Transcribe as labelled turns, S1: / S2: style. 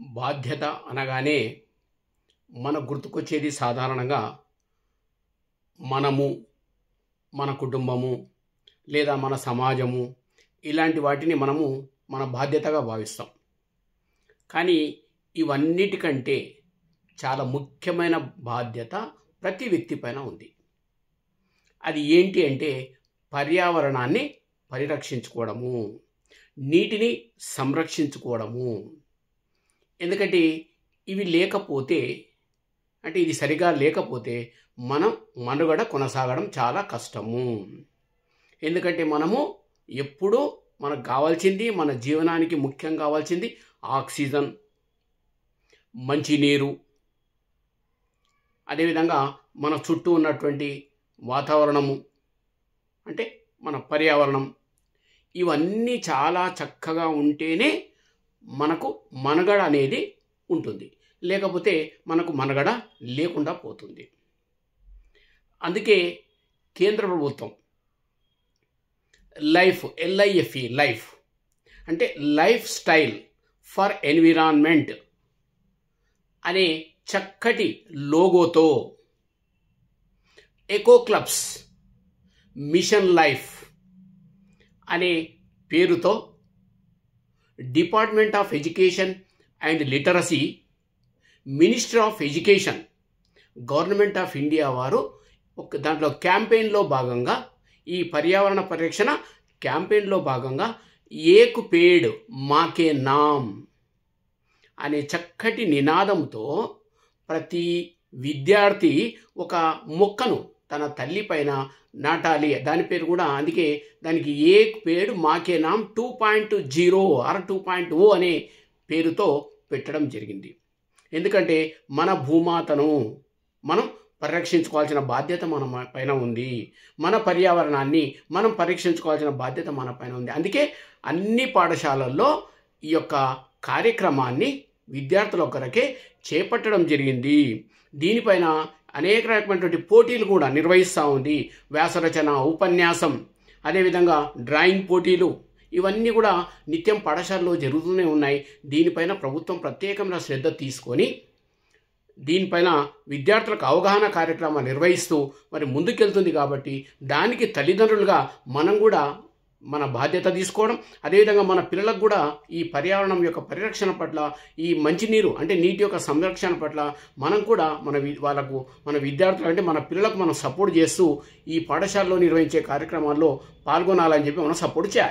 S1: బాధ్యత అనగానే మనకు గుర్తుకొచ్చేది సాధారణంగా మనము, మన కుటుంబము లేదా మన సమాజము ఇలాంటి వాటిని మనము మన బాధ్యతగా భావిస్తాం. కానీ ఇవన్నిటికంటే చాలా ముఖ్యమైన బాధ్యత ప్రతి వ్యక్తి పైన ఉంది. అది ఏంటి అంటే పర్యావరణాన్ని పరిరక్షించుకోవడము, నీటిని సంరక్షించుకోవడము. ఎందుకంటే ఇవి లేకపోతే, అంటే ఇది సరిగా లేకపోతే మనం మనుగడ కొనసాగడం చాలా కష్టము. ఎందుకంటే మనము ఎప్పుడూ మనకు కావాల్సింది, మన జీవనానికి ముఖ్యం కావాల్సింది ఆక్సిజన్, మంచినీరు, అదేవిధంగా మన చుట్టూ ఉన్నటువంటి వాతావరణము, అంటే మన పర్యావరణం, ఇవన్నీ చాలా చక్కగా ఉంటేనే మనకు మనుగడ అనేది ఉంటుంది. లేకపోతే మనకు మనుగడ లేకుండా పోతుంది. అందుకే కేంద్ర ప్రభుత్వం లైఫ్ అంటే లైఫ్ స్టైల్ ఫర్ ఎన్విరాన్మెంట్ అనే చక్కటి లోగోతో ఎకో క్లబ్స్ మిషన్ లైఫ్ అనే పేరుతో department of education and literacy, ministry of education, government of India వారు దాంట్లో క్యాంపెయిన్లో భాగంగా, ఈ పర్యావరణ పరిరక్షణ క్యాంపెయిన్లో భాగంగా ఏక్ పేడ్ మాకే నామ్ అనే చక్కటి నినాదంతో ప్రతి విద్యార్థి ఒక మొక్కను తన తల్లి పైన నాటాలి. దాని పేరు కూడా అందుకే దానికి ఏక్ పేడ్ మాకే నామ్ 2.0 ఆర్ 2.0 అనే పేరుతో పెట్టడం జరిగింది. ఎందుకంటే మన భూమాతను మనం పరిరక్షించుకోవాల్సిన బాధ్యత మన పైన ఉంది. మన పర్యావరణాన్ని మనం పరీక్షించుకోవాల్సిన బాధ్యత మన పైన ఉంది. అందుకే అన్ని పాఠశాలల్లో ఈ యొక్క కార్యక్రమాన్ని విద్యార్థుల కొరకే చేపట్టడం జరిగింది. దీనిపైన అనేక రకమైనటువంటి పోటీలు కూడా నిర్వహిస్తూ ఉంది. వ్యాసరచన, ఉపన్యాసం, అదేవిధంగా డ్రాయింగ్ పోటీలు, ఇవన్నీ కూడా నిత్యం పాఠశాలలో జరుగుతూనే ఉన్నాయి. దీనిపైన ప్రభుత్వం ప్రత్యేకమైన శ్రద్ధ తీసుకొని దీనిపైన విద్యార్థులకు అవగాహన కార్యక్రమాలు నిర్వహిస్తూ మరి ముందుకెళ్తుంది. కాబట్టి దానికి తల్లిదండ్రులుగా మనం కూడా మన బాధ్యత తీసుకోవడం, అదేవిధంగా మన పిల్లలకు కూడా ఈ పర్యావరణం యొక్క పరిరక్షణ పట్ల, ఈ మంచినీరు అంటే నీటి యొక్క సంరక్షణ పట్ల మనం కూడా మన విద్యార్థులు అంటే మన పిల్లలకు మనం సపోర్ట్ చేస్తూ ఈ పాఠశాలలో నిర్వహించే కార్యక్రమాల్లో పాల్గొనాలని చెప్పి మనం సపోర్ట్ చేయాలి.